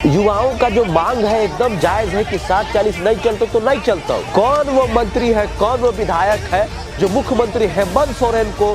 युवाओं का जो मांग है एकदम जायज है कि 60-40 नहीं चलते तो नहीं चलता। कौन वो मंत्री है, कौन वो विधायक है जो मुख्यमंत्री हेमंत सोरेन को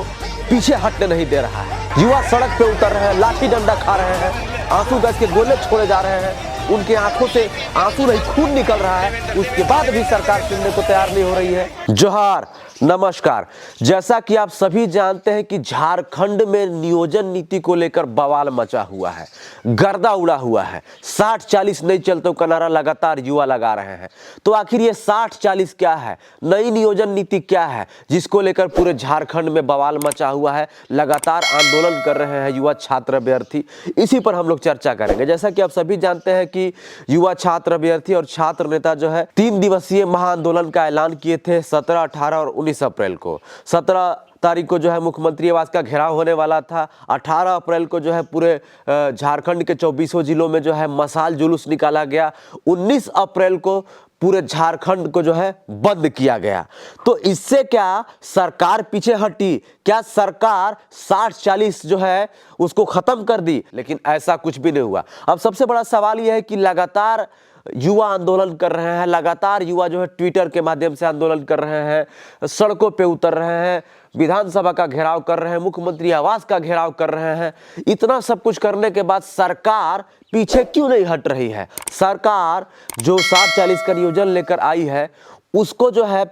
पीछे हटने नहीं दे रहा है। युवा सड़क पे उतर रहे हैं, लाठी डंडा खा रहे हैं, आंसू गैस के गोले छोड़े जा रहे हैं, उनके आंखों से आंसू नहीं खून निकल रहा है, उसके बाद भी सरकार सुनने को तैयार नहीं हो रही है। जोहार, नमस्कार। जैसा कि आप सभी जानते हैं कि झारखंड में नियोजन नीति को लेकर बवाल मचा हुआ है, गर्दा उड़ा हुआ है। 60-40 नहीं चलते का नारा लगातार युवा लगा रहे हैं। तो आखिर ये 60-40 क्या है, नई नियोजन नीति क्या है, जिसको लेकर पूरे झारखंड में बवाल मचा हुआ है। लगातार आंदोलन कर रहे हैं युवा छात्र अभ्यर्थी, इसी पर हम लोग चर्चा करेंगे। जैसा कि आप सभी जानते हैं कि युवा छात्र अभ्यर्थी और छात्र नेता जो है 3 दिवसीय महाआंदोलन का ऐलान किए थे 17, 18 और 19 अप्रैल को। 17 तारीख को जो है मुख्यमंत्री आवास का घेराव होने वाला था। 18 अप्रैल को जो है पूरे झारखंड के 24 जिलों में जो है मशाल जुलूस निकाला गया। 19 अप्रैल को पूरे झारखंड को जो है बंद किया गया। तो इससे क्या सरकार पीछे हटी? क्या सरकार 60-40 जो है उसको खत्म कर दी? लेकिन ऐसा कुछ भी नहीं हुआ। अब सबसे बड़ा सवाल यह है कि लगातार युवा आंदोलन कर रहे हैं, लगातार युवा जो है ट्विटर के माध्यम से आंदोलन कर रहे हैं, सड़कों पे उतर रहे हैं, विधानसभा का घेराव कर रहे हैं, मुख्यमंत्री आवास का घेराव कर रहे हैं। इतना सब कुछ करने के बाद सरकार पीछे क्यों नहीं हट रही है? सरकार जो 60-40 का नियोजन लेकर आई है उसको जो है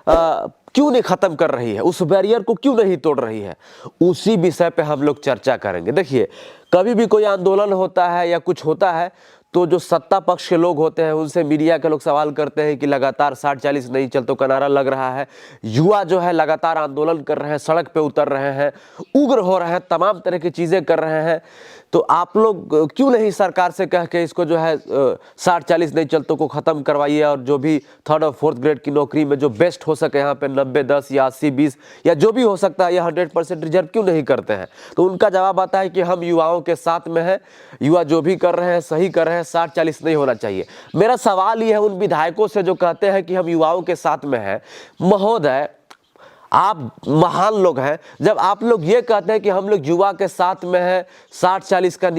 क्यों नहीं खत्म कर रही है, उस बैरियर को क्यों नहीं तोड़ रही है? उसी विषय पे हम लोग चर्चा करेंगे। देखिए, कभी भी कोई आंदोलन होता है या कुछ होता है तो जो सत्ता पक्ष के लोग होते हैं उनसे मीडिया के लोग सवाल करते हैं कि लगातार 60-40 नहीं चलते का नारा लग रहा है, युवा जो है लगातार आंदोलन कर रहे हैं, सड़क पे उतर रहे हैं, उग्र हो रहे हैं, तमाम तरह की चीज़ें कर रहे हैं। तो आप लोग क्यों नहीं सरकार से कह के इसको जो है 60-40 नहीं चलतों को ख़त्म करवाइए और जो भी 3rd और 4th ग्रेड की नौकरी में जो बेस्ट हो सके यहाँ पे 90-10 या 80-20 या जो भी हो सकता है, या 100% रिजर्व क्यों नहीं करते हैं? तो उनका जवाब आता है कि हम युवाओं के साथ में हैं, युवा जो भी कर रहे हैं सही कर रहे हैं, 60-40 नहीं होना चाहिए। मेरा सवाल ये है उन विधायकों से जो कहते हैं कि हम युवाओं के साथ में हैं, महोदय आप महान लोग हैं, जब आप लोग ये कहते हैं कि हम लोग युवा के साथ में हैं, 60-40 का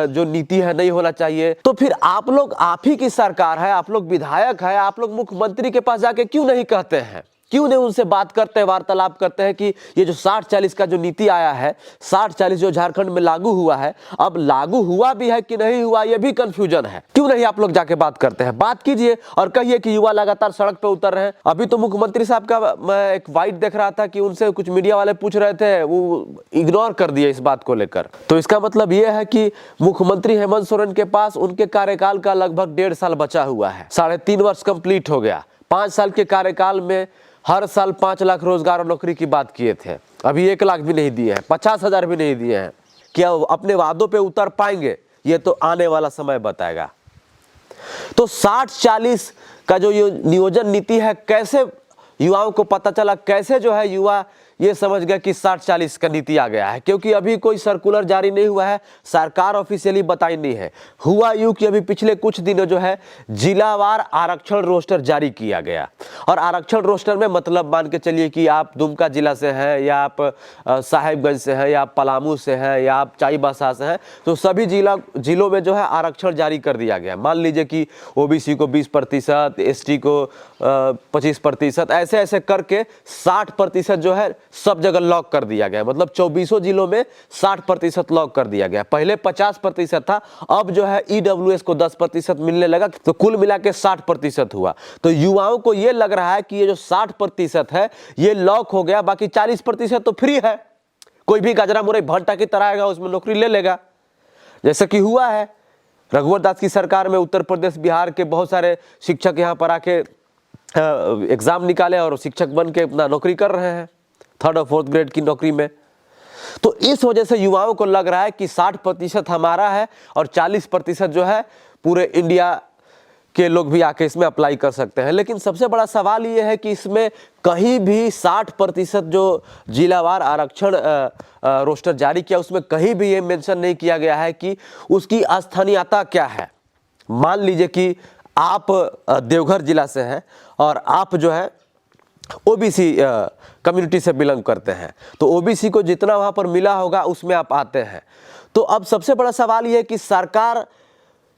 जो नीति है नहीं होना चाहिए, तो फिर आप लोग, आप ही की सरकार है, आप लोग विधायक है, आप लोग मुख्यमंत्री के पास जाके क्यों नहीं कहते हैं? क्यों नहीं उनसे बात करते हैं, वार्तालाप करते हैं कि ये जो 60-40 का जो नीति आया है, 60-40 जो झारखंड में लागू हुआ है, अब लागू हुआ भी है कि नहीं हुआ ये भी कंफ्यूजन है। क्यों नहीं आप लोग जाके बात करते हैं? बात कीजिए और कहिए कि युवा लगातार सड़क पे उतर रहे हैं। अभी तो मुख्यमंत्री साहब का मैं एक वाइट देख रहा था कि उनसे कुछ मीडिया वाले पूछ रहे थे, वो इग्नोर कर दिए इस बात को लेकर। तो इसका मतलब ये है कि मुख्यमंत्री हेमंत सोरेन के पास उनके कार्यकाल का लगभग 1.5 साल बचा हुआ है, 3.5 वर्ष कंप्लीट हो गया। 5 साल के कार्यकाल में हर साल 5 लाख रोजगार और नौकरी की बात किए थे, अभी 1 लाख भी नहीं दिए हैं, 50,000 भी नहीं दिए हैं। क्या अपने वादों पे उतर पाएंगे? ये तो आने वाला समय बताएगा। तो 60-40 का जो ये नियोजन नीति है, कैसे युवाओं को पता चला, कैसे जो है युवा ये समझ गया कि 60-40 का नीति आ गया है? क्योंकि अभी कोई सर्कुलर जारी नहीं हुआ है, सरकार ऑफिशियली बताई नहीं है। हुआ यूं कि अभी पिछले कुछ दिनों जो है जिलावार आरक्षण रोस्टर जारी किया गया। और आरक्षण रोस्टर में मतलब मान के चलिए कि आप दुमका जिला से हैं, या आप साहेबगंज से हैं, या आप पलामू से हैं, या आप चाईबासा से हैं, तो सभी जिलों में जो है आरक्षण जारी कर दिया गया। मान लीजिए कि ओबीसी को 20%, एसटी को 25%, ऐसे ऐसे करके 60% जो है सब जगह लॉक कर दिया गया। मतलब 24 जिलों में 60% लॉक कर दिया गया। पहले 50% था, अब जो है ईडब्ल्यूएस को 10% मिलने लगा, तो कुल मिला के 60% हुआ। तो युवाओं को यह लग रहा है कि ये जो 60% है ये लॉक हो गया, बाकी 40% तो फ्री है, कोई भी गजरा मुरई भंटा की तरह आएगा उसमें नौकरी ले लेगा, जैसा कि हुआ है रघुवर दास की सरकार में। उत्तर प्रदेश, बिहार के बहुत सारे शिक्षक यहाँ पर आके एग्जाम निकाले और शिक्षक बन के अपना नौकरी कर रहे हैं 3rd और 4th ग्रेड की नौकरी में। तो इस वजह से युवाओं को लग रहा है कि 60% हमारा है और 40% जो है पूरे इंडिया के लोग भी आके इसमें अप्लाई कर सकते हैं। लेकिन सबसे बड़ा सवाल ये है कि इसमें कहीं भी 60% जो जिलावार आरक्षण रोस्टर जारी किया, उसमें कहीं भी ये मेंशन नहीं किया गया है कि उसकी स्थानीयता क्या है। मान लीजिए कि आप देवघर जिला से हैं और आप जो है ओबीसी कम्युनिटी से बिलोंग करते हैं, तो ओबीसी को जितना वहाँ पर मिला होगा उसमें आप आते हैं। तो अब सबसे बड़ा सवाल ये है कि सरकार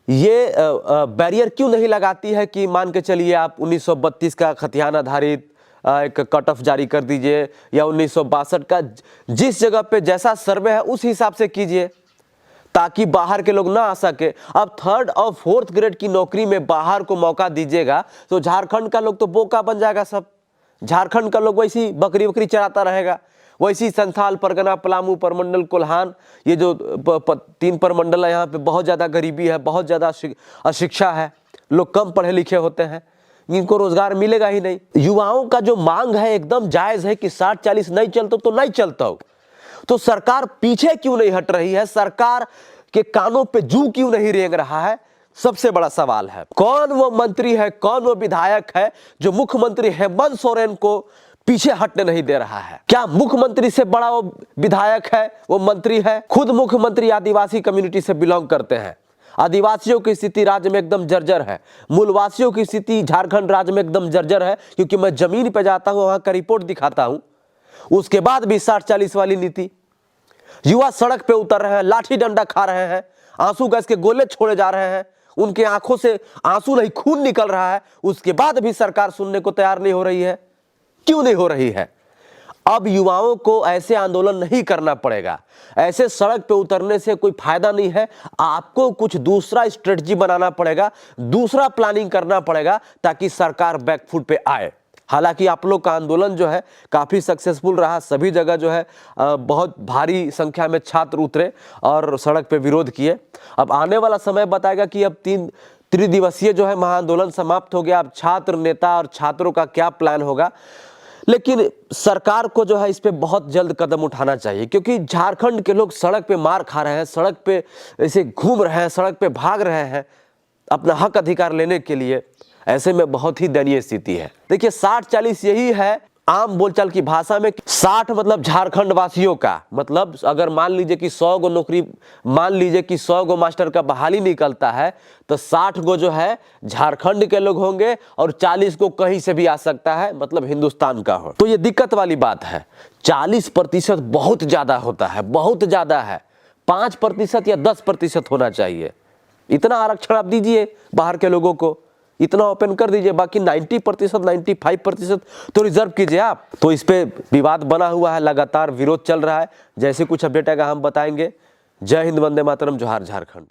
ये बैरियर क्यों नहीं लगाती है कि मान के चलिए आप 1932 का खतियान आधारित एक कट ऑफ जारी कर दीजिए, या 1962 का, जिस जगह पे जैसा सर्वे है उस हिसाब से कीजिए, ताकि बाहर के लोग ना आ सके। अब 3rd और 4th ग्रेड की नौकरी में बाहर को मौका दीजिएगा तो झारखंड का लोग तो बोका बन जाएगा। सब झारखंड का लोग वैसी बकरी बकरी चराता रहेगा, वैसी संथाल, परगना, पलामू, परमंडल, कोल्हान, ये जो 3 परमंडल है, यहाँ पे बहुत ज़्यादा गरीबी है, बहुत ज़्यादा अशिक्षा है, लोग कम पढ़े लिखे होते हैं, इनको रोजगार मिलेगा ही नहीं। युवाओं का जो मांग है एकदम जायज है कि 60-40 नहीं चलता तो नहीं चलता हो, तो सरकार पीछे क्यों नहीं हट रही है? सरकार के कानों पे जू क्यों नहीं रेंग रहा है? सबसे बड़ा सवाल है। कौन वो मंत्री है, कौन वो विधायक है जो मुख्यमंत्री हेमंत सोरेन को पीछे हटने नहीं दे रहा है? क्या मुख्यमंत्री से बड़ा वो विधायक है, वो मंत्री है? खुद मुख्यमंत्री आदिवासी कम्युनिटी से बिलोंग करते हैं। आदिवासियों की स्थिति राज्य में एकदम जर्जर है, मूलवासियों की स्थिति झारखंड राज्य में एकदम जर्जर है, क्योंकि मैं जमीन पे जाता हूं, वहां का रिपोर्ट दिखाता हूं। उसके बाद भी 60-40 वाली नीति, युवा सड़क पे उतर रहे हैं, लाठी डंडा खा रहे हैं, आंसू गैस के गोले छोड़े जा रहे हैं, उनके आंखों से आंसू नहीं खून निकल रहा है, उसके बाद भी सरकार सुनने को तैयार नहीं हो रही है। क्यों नहीं हो रही है? अब युवाओं को ऐसे आंदोलन नहीं करना पड़ेगा, ऐसे सड़क पे उतरने से कोई फायदा नहीं है। आपको कुछ दूसरा स्ट्रेटजी बनाना पड़ेगा, दूसरा प्लानिंग करना पड़ेगा, ताकि सरकार बैकफुट पे आए। हालांकि आप लोग का आंदोलन जो है काफ़ी सक्सेसफुल रहा, सभी जगह जो है बहुत भारी संख्या में छात्र उतरे और सड़क पे विरोध किए। अब आने वाला समय बताएगा कि अब 3 त्रिदिवसीय जो है महाआंदोलन समाप्त हो गया। अब छात्र नेता और छात्रों का क्या प्लान होगा, लेकिन सरकार को जो है इस पे बहुत जल्द कदम उठाना चाहिए, क्योंकि झारखंड के लोग सड़क पे मार खा रहे हैं, सड़क पे ऐसे घूम रहे हैं, सड़क पे भाग रहे हैं अपना हक अधिकार लेने के लिए। ऐसे में बहुत ही दयनीय स्थिति है। देखिए 60-40 यही है आम बोलचाल की भाषा में। 60 मतलब झारखंड वासियों का, मतलब अगर मान लीजिए कि 100 गो नौकरी, मान लीजिए कि 100 गो मास्टर का बहाली निकलता है, तो 60 गो जो है झारखंड के लोग होंगे और 40 को कहीं से भी आ सकता है, मतलब हिंदुस्तान का हो। तो ये दिक्कत वाली बात है। 40% बहुत ज्यादा होता है, बहुत ज्यादा है। 5% या 10% होना चाहिए। इतना आरक्षण आप दीजिए बाहर के लोगों को, इतना ओपन कर दीजिए, बाकी 90%, 95% तो रिजर्व कीजिए आप। तो इस पे विवाद बना हुआ है, लगातार विरोध चल रहा है। जैसे कुछ अपडेट आएगा हम बताएंगे। जय हिंद, वंदे मातरम, जोहार झारखंड।